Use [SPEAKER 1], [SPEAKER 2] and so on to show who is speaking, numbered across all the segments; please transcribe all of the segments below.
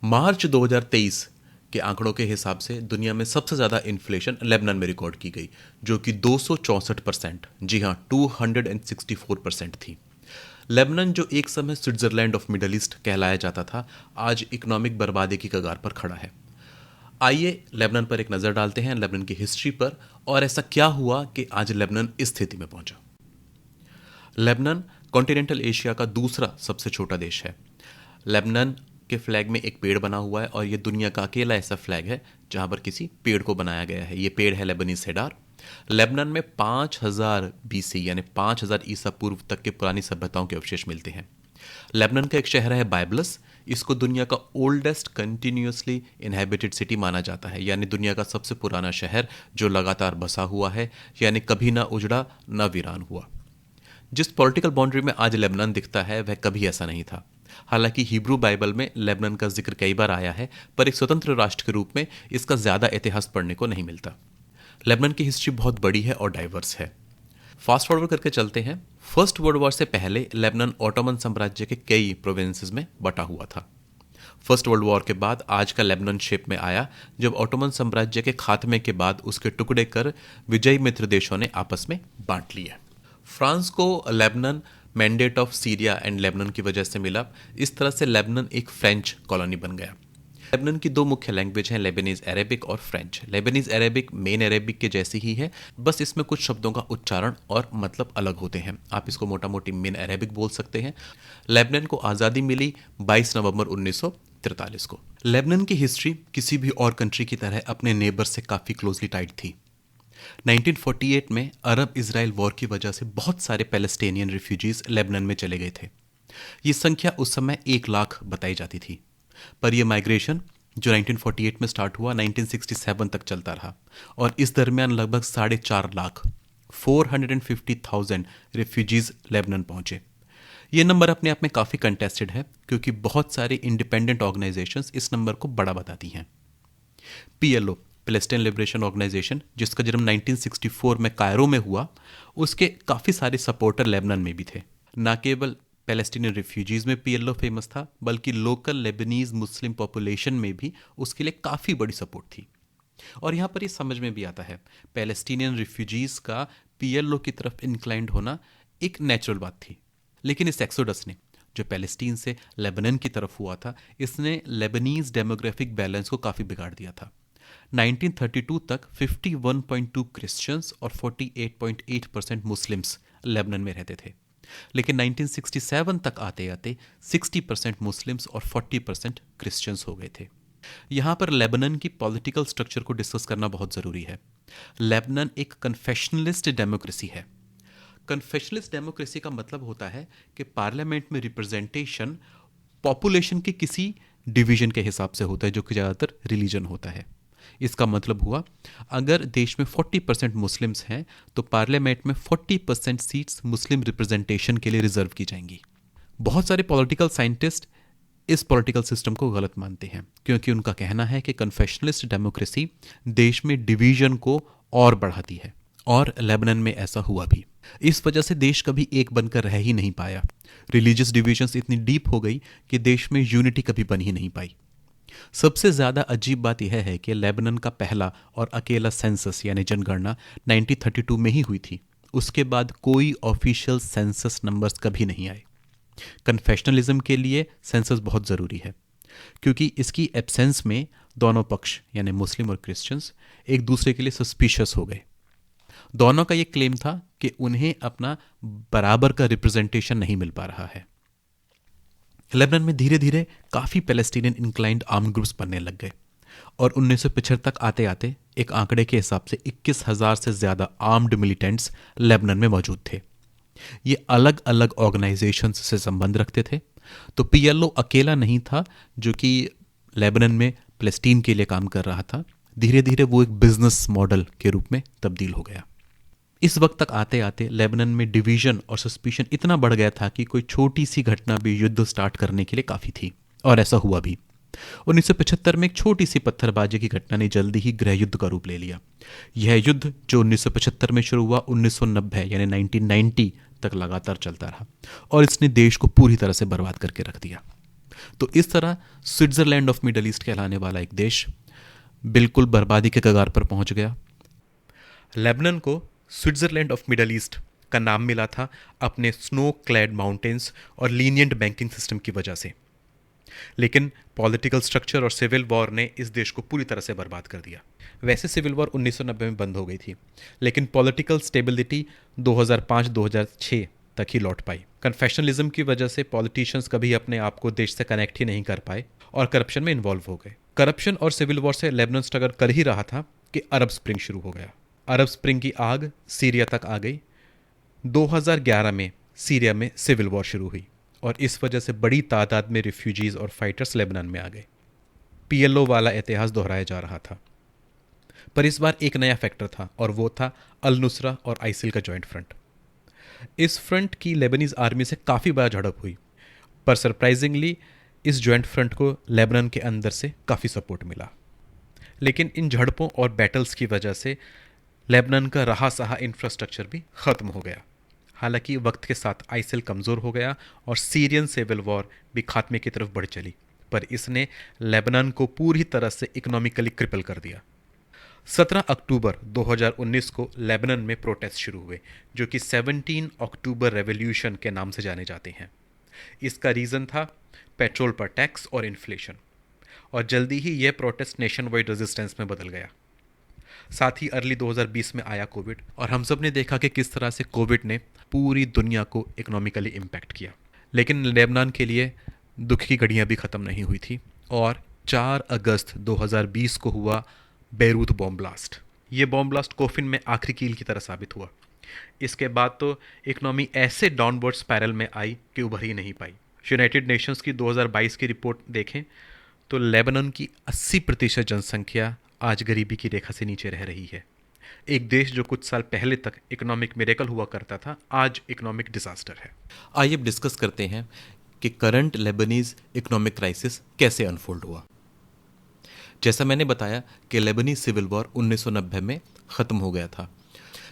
[SPEAKER 1] मार्च 2023 के आंकड़ों के हिसाब से दुनिया में सबसे ज़्यादा इन्फ्लेशन लेबनान में रिकॉर्ड की गई, जो कि 264%, जी हाँ 264% थी। लेबनान, जो एक समय स्विट्जरलैंड ऑफ मिडल ईस्ट कहलाया जाता था, आज इकोनॉमिक बर्बादी की कगार पर खड़ा है। आइए लेबनान पर एक नज़र डालते हैं, लेबनान की हिस्ट्री पर, और ऐसा क्या हुआ कि आज लेबनान इस स्थिति में पहुंचा। लेबनान कॉन्टिनेंटल एशिया का दूसरा सबसे छोटा देश है। लेबनान के फ्लैग में एक पेड़ बना हुआ है, और ये दुनिया का अकेला ऐसा फ्लैग है जहां पर किसी पेड़ को बनाया गया है। ये पेड़ है लेबनी सेडार। लेबनान में 5000 बीसी यानी 5000 ईसा पूर्व तक के पुरानी सभ्यताओं के अवशेष मिलते हैं। लेबनान का एक शहर है बाइबलस। इसको दुनिया का ओल्डेस्ट कंटिन्यूसली इनहेबिटेड सिटी माना जाता है, यानी दुनिया का सबसे पुराना शहर जो लगातार बसा हुआ है, यानी कभी ना उजड़ा ना वीरान हुआ। जिस पॉलिटिकल बाउंड्री में आज लेबनान दिखता है वह कभी ऐसा नहीं था। हालांकि हिब्रू बाइबल में लेबनान का जिक्र कई बार आया है, पर एक स्वतंत्र राष्ट्र के रूप में इसका ज्यादा इतिहास पढ़ने को नहीं मिलता। लेबनान की हिस्ट्री बहुत बड़ी है और डाइवर्स है। फास्ट फॉरवर्ड करके चलते हैं। फर्स्ट वर्ल्ड वॉर से पहले लेबनान ऑटोमन साम्राज्य के कई प्रोविंसेस में बटा हुआ था। फर्स्ट वर्ल्ड वॉर के बाद आज का लेबनान शेप में आया, जब ऑटोमन साम्राज्य के खात्मे के बाद उसके टुकड़े कर विजयी मित्र देशों ने आपस में बांट लिया। फ्रांस को Lebanon mandate of Syria and Lebanon की वजह से मिला। इस तरह से लेबनान एक फ्रेंच कॉलोनी बन गया। लेबनान की दो मुख्य लैंग्वेज हैं, लेबनीज अरेबिक और French. Lebanese Arabic main Arabic के जैसी ही है, बस इसमें कुछ शब्दों का उच्चारण और मतलब अलग होते हैं। आप इसको मोटा मोटी मेन अरेबिक बोल सकते हैं। लेबनान को आज़ादी मिली 22 नवंबर 1943 को। लेबनान की हिस्ट्री किसी भी और कंट्री की तरह अपने नेबर से काफ़ी क्लोजली टाइड थी। 1948 में अरब इजराइल वॉर की वजह से बहुत सारे पैलेस्टीनियन रिफ्यूजीज लेबनान में चले गए थे। ये संख्या उस समय 1 लाख बताई जाती थी, पर यह माइग्रेशन जो 1948 में स्टार्ट हुआ 1967 तक चलता रहा, और इस दरमियान लगभग 4.5 लाख 450,000 रिफ्यूजीज लेबनान पहुंचे। ये नंबर अपने आप में काफ़ी कंटेस्टेड है, क्योंकि बहुत सारी इंडिपेंडेंट ऑर्गेनाइजेशंस इस नंबर को बड़ा बताती हैं। पीएलओ, पैलेस्टाइन लिबरेशन ऑर्गेनाइजेशन, जिसका जन्म 1964 में कायरो में हुआ, उसके काफ़ी सारे सपोर्टर लेबनान में भी थे। न केवल पैलेस्टीनियन रिफ्यूजीज में पीएलओ फेमस था, बल्कि लोकल लेबनीज मुस्लिम पॉपुलेशन में भी उसके लिए काफ़ी बड़ी सपोर्ट थी। और यहाँ पर ये समझ में भी आता है, पैलेस्टीनियन रिफ्यूजीज का पीएलओ की तरफ इंक्लाइंड होना एक नेचुरल बात थी। लेकिन इस एक्सोडस ने, जो पैलेस्टीन से लेबनान की तरफ हुआ था, इसने लेबनीज डेमोग्राफिक बैलेंस को काफ़ी बिगाड़ दिया था। 1932 तक 51.2 क्रिश्चियंस और 48.8% मुस्लिम्स लेबनान में रहते थे। लेकिन 1967 तक आते आते 60% मुस्लिम्स और 40% क्रिश्चियंस हो गए थे। यहाँ पर लेबनान की पॉलिटिकल स्ट्रक्चर को डिस्कस करना बहुत ज़रूरी है। लेबनान एक कन्फेशनलिस्ट डेमोक्रेसी है। कन्फेशनलिस्ट डेमोक्रेसी का मतलब होता है कि पार्लियामेंट में रिप्रेजेंटेशन पॉपुलेशन के किसी डिवीजन के हिसाब से होता है, जो कि ज़्यादातर रिलीजन होता है। इसका मतलब हुआ, अगर देश में 40% मुस्लिम्स हैं तो पार्लियामेंट में 40% सीट्स मुस्लिम रिप्रेजेंटेशन के लिए रिजर्व की जाएंगी। बहुत सारे पॉलिटिकल साइंटिस्ट इस पॉलिटिकल सिस्टम को गलत मानते हैं, क्योंकि उनका कहना है कि कन्फेशनलिस्ट डेमोक्रेसी देश में डिवीजन को और बढ़ाती है, और लेबनान में ऐसा हुआ भी। इस वजह से देश कभी एक बनकर रह ही नहीं पाया। रिलीजियस डिविजन्स इतनी डीप हो गई कि देश में यूनिटी कभी बन ही नहीं पाई। सबसे ज़्यादा अजीब बात यह है कि लेबनान का पहला और अकेला सेंसस यानी जनगणना 1932 में ही हुई थी। उसके बाद कोई ऑफिशियल सेंसस नंबर्स कभी नहीं आए। कन्फेशनलिज्म के लिए सेंसस बहुत ज़रूरी है, क्योंकि इसकी एब्सेंस में दोनों पक्ष यानी मुस्लिम और क्रिश्चियंस एक दूसरे के लिए सस्पिशियस हो गए। दोनों का ये क्लेम था कि उन्हें अपना बराबर का रिप्रेजेंटेशन नहीं मिल पा रहा है। लेबनान में धीरे धीरे काफ़ी पैलेस्टीनियन इंक्लाइंड आर्म्ड ग्रुप्स बनने लग गए, और 1975 तक आते आते एक आंकड़े के हिसाब से 21,000 से ज़्यादा आर्म्ड मिलिटेंट्स लेबनान में मौजूद थे। ये अलग अलग ऑर्गेनाइजेशंस से संबंध रखते थे। तो पीएलओ अकेला नहीं था जो कि लेबनान में पैलेस्टीन के लिए काम कर रहा था। धीरे धीरे वो एक बिजनेस मॉडल के रूप में तब्दील हो गया। इस वक्त तक आते आते लेबनान में डिवीजन और सस्पिशन इतना बढ़ गया था कि कोई छोटी सी घटना भी युद्ध स्टार्ट करने के लिए काफ़ी थी, और ऐसा हुआ भी। 1975 में एक छोटी सी पत्थरबाजी की घटना ने जल्दी ही गृह युद्ध का रूप ले लिया। यह युद्ध जो 1975 में शुरू हुआ 1990 यानी 1990 तक लगातार चलता रहा, और इसने देश को पूरी तरह से बर्बाद करके रख दिया। तो इस तरह स्विट्ज़रलैंड ऑफ मिडल ईस्ट कहलाने वाला एक देश बिल्कुल बर्बादी के कगार पर पहुंच गया। लेबनान को स्विट्ज़रलैंड ऑफ मिडल ईस्ट का नाम मिला था अपने स्नो क्लैड माउंटेन्स और लीनियंट बैंकिंग सिस्टम की वजह से, लेकिन पॉलिटिकल स्ट्रक्चर और सिविल वॉर ने इस देश को पूरी तरह से बर्बाद कर दिया। वैसे सिविल वॉर 1990 में बंद हो गई थी, लेकिन पॉलिटिकल स्टेबिलिटी 2005-2006 तक ही लौट पाई। कन्फेशनलिज्म की वजह से पॉलिटिशियंस कभी अपने आप को देश से कनेक्ट ही नहीं कर पाए और करप्शन में इन्वॉल्व हो गए। करप्शन और सिविल वॉर से लेबनान स्ट्रगल कर ही रहा था कि अरब स्प्रिंग शुरू हो गया। अरब स्प्रिंग की आग सीरिया तक आ गई। 2011 में सीरिया में सिविल वॉर शुरू हुई और इस वजह से बड़ी तादाद में रिफ्यूजीज और फाइटर्स लेबनान में आ गए। पीएलओ वाला इतिहास दोहराया जा रहा था, पर इस बार एक नया फैक्टर था और वो था अल नुसरा और आइसिल का जॉइंट फ्रंट। इस फ्रंट की लेबनीज आर्मी से काफ़ी बड़ा झड़प हुई, पर सरप्राइजिंगली इस जॉइंट फ्रंट को लेबनान के अंदर से काफ़ी सपोर्ट मिला। लेकिन इन झड़पों और बैटल्स की वजह से लेबनान का रहा सहा इंफ्रास्ट्रक्चर भी ख़त्म हो गया। हालांकि वक्त के साथ आइसिल कमज़ोर हो गया और सीरियन सिविल वॉर भी खात्मे की तरफ बढ़ चली, पर इसने लेबनान को पूरी तरह से इकोनॉमिकली क्रिपल कर दिया। 17 अक्टूबर 2019 को लेबनान में प्रोटेस्ट शुरू हुए, जो कि 17 अक्टूबर रेवोल्यूशन के नाम से जाने जाते हैं। इसका रीज़न था पेट्रोल पर टैक्स और इन्फ्लेशन, और जल्दी ही यह प्रोटेस्ट नेशन वाइड रेजिस्टेंस में बदल गया। साथ ही अर्ली 2020 में आया कोविड, और हम सब ने देखा कि किस तरह से कोविड ने पूरी दुनिया को इकोनॉमिकली इम्पैक्ट किया। लेकिन लेबनान के लिए दुख की घड़ियां भी ख़त्म नहीं हुई थी, और 4 अगस्त 2020 को हुआ बेरूत बॉम्ब ब्लास्ट। ये बॉम्ब ब्लास्ट कोफिन में आखिरी कील की तरह साबित हुआ। इसके बाद तो इकोनॉमी ऐसे डाउनवर्ड स्पायरल में आई कि उभर ही नहीं पाई। यूनाइटेड नेशंस की 2022 की रिपोर्ट देखें तो लेबनान की 80% जनसंख्या आज गरीबी की रेखा से नीचे रह रही है। एक देश जो कुछ साल पहले तक इकोनॉमिक मिरेकल हुआ करता था, आज इकोनॉमिक डिजास्टर है। आइए अब डिस्कस करते हैं कि करंट लेबनीज इकोनॉमिक क्राइसिस कैसे अनफोल्ड हुआ। जैसा मैंने बताया कि लेबनीज सिविल वॉर 1990 में ख़त्म हो गया था।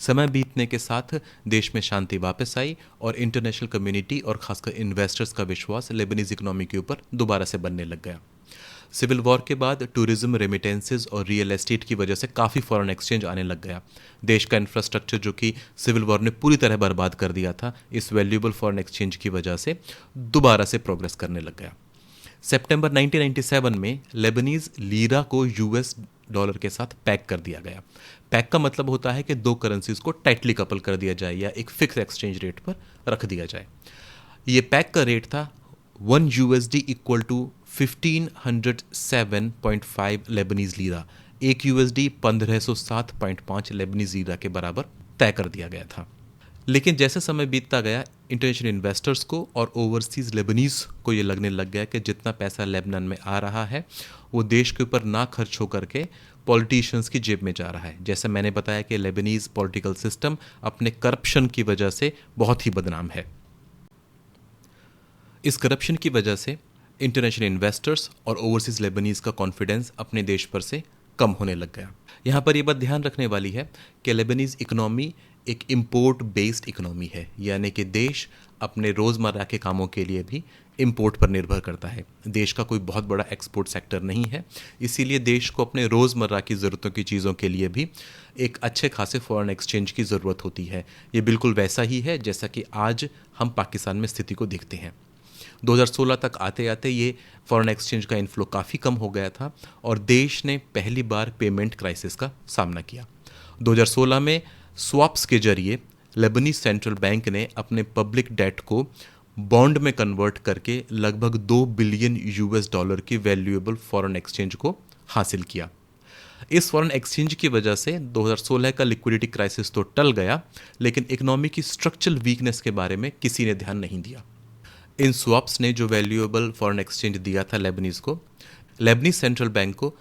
[SPEAKER 1] समय बीतने के साथ देश में शांति वापस आई और इंटरनेशनल कम्युनिटी और खासकर इन्वेस्टर्स का विश्वास लेबनीज इकोनॉमी के ऊपर दोबारा से बनने लग गया। सिविल वॉर के बाद टूरिज्म, रेमिटेंसेज और रियल एस्टेट की वजह से काफ़ी फॉरेन एक्सचेंज आने लग गया। देश का इंफ्रास्ट्रक्चर जो कि सिविल वॉर ने पूरी तरह बर्बाद कर दिया था, इस वैल्यूएबल फॉरेन एक्सचेंज की वजह से दोबारा से प्रोग्रेस करने लग गया। सितंबर 1997 में लेबनीज लीरा को यूएस डॉलर के साथ पैक कर दिया गया। पैक का मतलब होता है कि दो करेंसीज को टाइटली कपल कर दिया जाए या एक फिक्स एक्सचेंज रेट पर रख दिया जाए। ये पैक का रेट था 1 USD equal to 1507.5 Lebanese lira. 1 USD 1507.5 Lebanese lira के बराबर तय कर दिया गया था। लेकिन जैसे समय बीतता गया, इंटरनेशनल इन्वेस्टर्स को और ओवरसीज लेबनीज को ये लगने लग गया कि जितना पैसा लेबनान में आ रहा है वो देश के ऊपर ना खर्च हो करके पॉलिटिशियंस की जेब में जा रहा है। जैसे मैंने बताया कि लेबनीज पॉलिटिकल सिस्टम अपने करप्शन की वजह से बहुत ही बदनाम है। इस करप्शन की वजह से इंटरनेशनल इन्वेस्टर्स और ओवरसीज लेबनीज का कॉन्फिडेंस अपने देश पर से कम होने लग गया। यहाँ पर ये बात ध्यान रखने वाली है कि लेबनीज इकोनॉमी एक इम्पोर्ट बेस्ड इकोनॉमी है, यानी कि देश अपने रोज़मर्रा के कामों के लिए भी इम्पोर्ट पर निर्भर करता है। देश का कोई बहुत बड़ा एक्सपोर्ट सेक्टर नहीं है, इसीलिए देश को अपने रोज़मर्रा की ज़रूरतों की चीज़ों के लिए भी एक अच्छे खासे फॉरेन एक्सचेंज की ज़रूरत होती है। ये बिल्कुल वैसा ही है जैसा कि आज हम पाकिस्तान में स्थिति को देखते हैं। 2016 तक आते आते ये फॉरेन एक्सचेंज का इनफ्लो काफ़ी कम हो गया था और देश ने पहली बार पेमेंट क्राइसिस का सामना किया। 2016 में स्वैप्स के जरिए लेबनीज सेंट्रल बैंक ने अपने पब्लिक डेट को बॉन्ड में कन्वर्ट करके लगभग $2 बिलियन की वैल्यूएबल फॉरेन एक्सचेंज को हासिल किया। इस फॉरेन एक्सचेंज की वजह से 2016 का लिक्विडिटी क्राइसिस तो टल गया, लेकिन इकोनॉमी की स्ट्रक्चरल वीकनेस के बारे में किसी ने ध्यान नहीं दिया। इन स्वैप्स ने जो वैल्यूएबल फॉरेन एक्सचेंज दिया था लेबनीज को, लेबनीज सेंट्रल बैंक को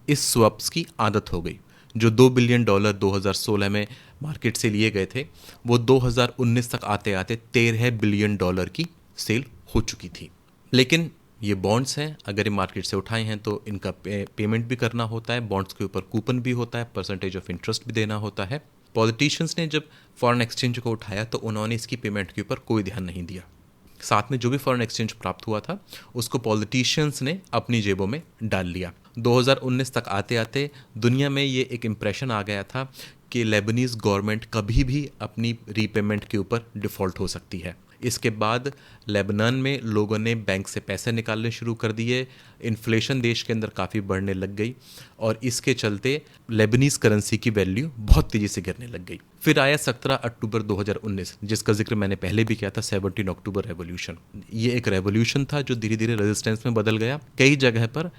[SPEAKER 1] इस स्वैप्स की आदत हो गई। जो $2 बिलियन 2016 में मार्केट से लिए गए थे, वो 2019 तक आते आते $13 बिलियन की सेल हो चुकी थी। लेकिन ये बॉन्ड्स हैं, अगर ये मार्केट से उठाए हैं तो इनका पेमेंट भी करना होता है, बॉन्ड्स के ऊपर कूपन भी होता है, परसेंटेज ऑफ इंटरेस्ट भी देना होता है। पॉलिटिशियंस ने जब फॉरेन एक्सचेंज को उठाया तो उन्होंने इसकी पेमेंट के ऊपर कोई ध्यान नहीं दिया। साथ में जो भी फॉरेन एक्सचेंज प्राप्त हुआ था उसको पॉलिटिशियंस ने अपनी जेबों में डाल लिया। 2019 तक आते आते दुनिया में ये एक इम्प्रेशन आ गया था कि लेबनीज़ गवर्नमेंट कभी भी अपनी रीपेमेंट के ऊपर डिफ़ॉल्ट हो सकती है। इसके बाद लेबनान में लोगों ने बैंक से पैसे निकालने शुरू कर दिए, इन्फ्लेशन देश के अंदर काफ़ी बढ़ने लग गई और इसके चलते लेबनीज़ करेंसी की वैल्यू बहुत तेज़ी से गिरने लग गई। फिर आया 17 अक्टूबर 2019, जिसका जिक्र मैंने पहले भी किया था, 17 अक्टूबर रेवोल्यूशन। ये एक रेवोल्यूशन था जो धीरे धीरे रेजिस्टेंस में बदल गया। कई जगह पर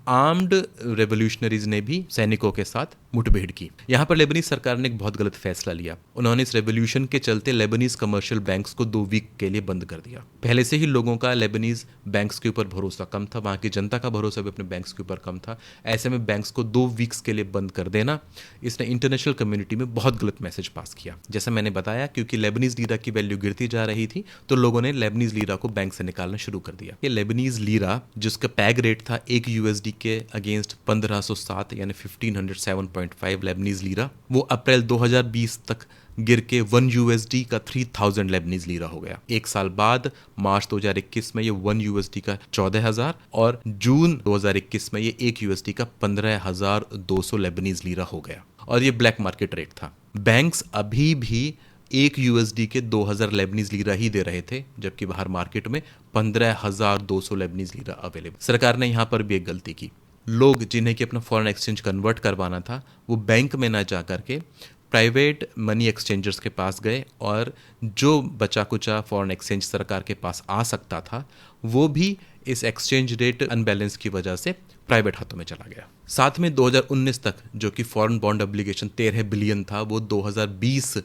[SPEAKER 1] आर्म्ड रेवोल्यूशनरीज ने भी सैनिकों के साथ मुठभेड़ की। यहाँ पर लेबनीज सरकार ने एक बहुत गलत फैसला लिया। उन्होंने इस रेवोल्यूशन के चलते लेबनीज कमर्शियल बैंक्स को 2 वीक के लिए बंद कर दिया। पहले से ही लोगों का लेबनीज बैंक्स के ऊपर भरोसा कम था, वहाँ की जनता का भरोसा भी अपने बैंक्स के ऊपर कम था। ऐसे में बैंक्स को 2 वीक्स के लिए बंद कर देना, इसने इंटरनेशनल कम्युनिटी में बहुत गलत मैसेज पास किया। जैसा मैंने बताया, क्योंकि लेबनीज लीरा की वैल्यू गिरती जा रही थी तो लोगों ने लेबनीज लीरा को बैंक से निकालना शुरू कर दिया। ये लेबनीज लीरा, जिसका पैग रेट था 1 USD के अगेंस्ट 1507 यानी 1507.5 लेबनीज लीरा, वो अप्रैल 2020 तक गिर के 1 USD का 3000 लेबनीज लीरा हो गया। एक साल बाद मार्च 2021 में ये 1 USD का 14,000 और जून 2021 में ये 1 USD का 15,200 लेबनीज लीरा हो गया। और ये ब्लैक मार्केट रेट था। बैंक्स अभी भी 1 USD के 2000 लेबनीज लीरा ही दे रहे थे, जबकि बाहर मार्केट में 15,200 लेबनीज लीरा अवेलेबल। सरकार ने यहाँ पर भी एक गलती की। लोग जिन्हें कि अपना फॉरेन एक्सचेंज कन्वर्ट करवाना था, वो बैंक में ना जा करके प्राइवेट मनी एक्सचेंजर्स के पास गए और जो बचा कुचा फॉरेन एक्सचेंज सरकार के पास आ सकता था वो भी इस एक्सचेंज रेट अनबैलेंस की वजह से प्राइवेट हाथों में चला गया। साथ में 2019 तक जो कि फॉरेन बॉन्ड ऑब्लिगेशन 13 बिलियन था, वो 2020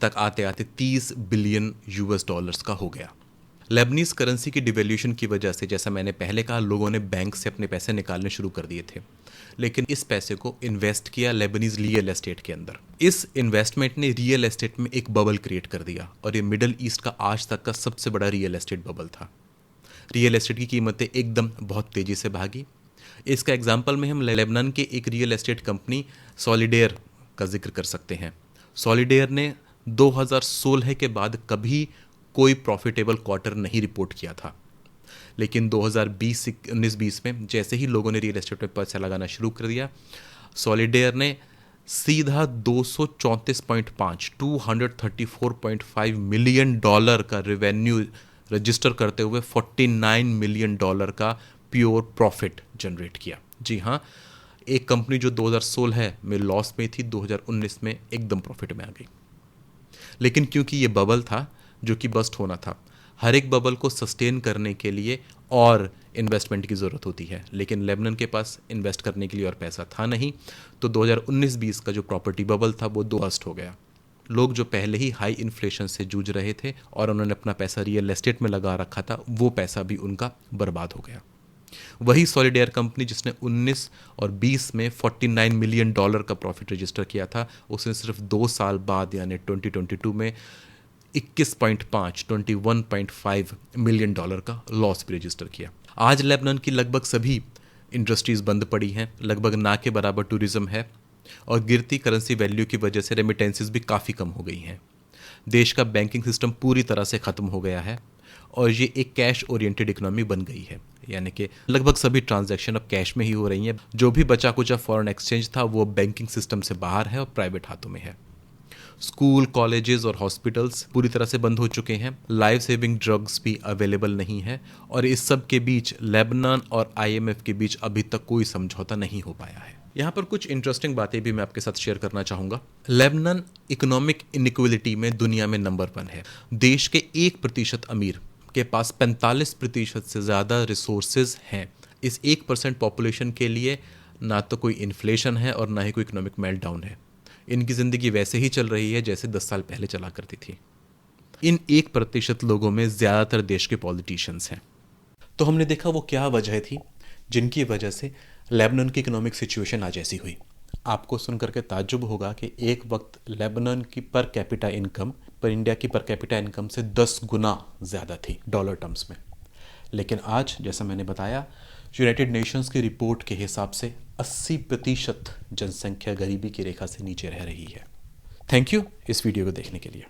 [SPEAKER 1] तक आते आते 30 बिलियन US डॉलर्स का हो गया। लेबनीज करेंसी की डिवैल्यूएशन की वजह से, जैसा मैंने पहले कहा, लोगों ने बैंक से अपने पैसे निकालने शुरू कर दिए थे, लेकिन इस पैसे को इन्वेस्ट किया लेबनीज रियल एस्टेट के अंदर। इस इन्वेस्टमेंट ने रियल एस्टेट में एक बबल क्रिएट कर दिया और ये मिडल ईस्ट का आज तक का सबसे बड़ा रियल एस्टेट बबल था। रियल एस्टेट की कीमतें एकदम बहुत तेज़ी से भागी। इसका एग्जाम्पल में हम लेबनान के एक रियल एस्टेट कंपनी सॉलिडेयर का जिक्र कर सकते हैं। सॉलिडेयर ने 2016 के बाद कभी कोई प्रॉफिटेबल क्वार्टर नहीं रिपोर्ट किया था, लेकिन 2019-20 में जैसे ही लोगों ने रियल एस्टेट पे पैसा लगाना शुरू कर दिया, सॉलिडेयर ने सीधा 234.5 मिलियन डॉलर का रेवेन्यू रजिस्टर करते हुए 49 मिलियन डॉलर का प्योर प्रॉफिट जनरेट किया। जी हाँ, एक कंपनी जो 2016 में लॉस में थी, 2019 में एकदम प्रॉफिट में आ गई। लेकिन क्योंकि ये बबल था जो कि बस्ट होना था, हर एक बबल को सस्टेन करने के लिए और इन्वेस्टमेंट की ज़रूरत होती है, लेकिन लेबनान के पास इन्वेस्ट करने के लिए और पैसा था नहीं, तो 2019-20 का जो प्रॉपर्टी बबल था वो बस्ट हो गया। लोग जो पहले ही हाई इन्फ्लेशन से जूझ रहे थे और उन्होंने अपना पैसा रियल एस्टेट में लगा रखा था, वो पैसा भी उनका बर्बाद हो गया। वही सॉलिडेयर कंपनी जिसने 19 और 20 में 49 मिलियन डॉलर का प्रॉफिट रजिस्टर किया था, उसने सिर्फ 2 साल बाद यानी 2022 में 21.5 मिलियन डॉलर का लॉस भी रजिस्टर किया। आज लेबनान की लगभग सभी इंडस्ट्रीज़ बंद पड़ी हैं, लगभग ना के बराबर टूरिज्म है और गिरती करेंसी वैल्यू की वजह से रेमिटेंसेस भी काफ़ी कम हो गई हैं। देश का बैंकिंग सिस्टम पूरी तरह से ख़त्म हो गया है और ये एक कैश ओरिएंटेड इकोनॉमी बन गई है, यानी कि लगभग सभी ट्रांजैक्शन अब कैश में ही हो रही हैं। जो भी बचा कुचा फॉरेन एक्सचेंज था वो बैंकिंग सिस्टम से बाहर है और प्राइवेट हाथों में है। स्कूल, कॉलेजेस और हॉस्पिटल्स पूरी तरह से बंद हो चुके हैं। लाइफ सेविंग ड्रग्स भी अवेलेबल नहीं है और इस सब के बीच लेबनान और IMF के बीच अभी तक कोई समझौता नहीं हो पाया है। यहाँ पर कुछ इंटरेस्टिंग बातें भी मैं आपके साथ शेयर करना चाहूँगा। लेबनान इकोनॉमिक इनइक्वलिटी में दुनिया में नंबर 1 है। देश के 1% अमीर के पास 45% से ज़्यादा रिसोर्सेज हैं। इस 1% पॉपुलेशन के लिए ना तो कोई इन्फ्लेशन है और ना ही कोई इकोनॉमिक मेल्टडाउन है। इनकी ज़िंदगी वैसे ही चल रही है जैसे 10 साल पहले चला करती थी। इन 1% लोगों में ज़्यादातर देश के पॉलिटिशियंस हैं। तो हमने देखा वो क्या वजह थी जिनकी वजह से लेबनान की इकोनॉमिक सिचुएशन आज ऐसी हुई। आपको सुनकर के ताज्जुब होगा कि एक वक्त लेबनान की पर कैपिटा इनकम पर इंडिया की पर कैपिटा इनकम से 10 गुना ज़्यादा थी डॉलर टर्म्स में। लेकिन आज, जैसा मैंने बताया, यूनाइटेड नेशंस की रिपोर्ट के हिसाब से 80% जनसंख्या गरीबी की रेखा से नीचे रह रही है। थैंक यू इस वीडियो को देखने के लिए।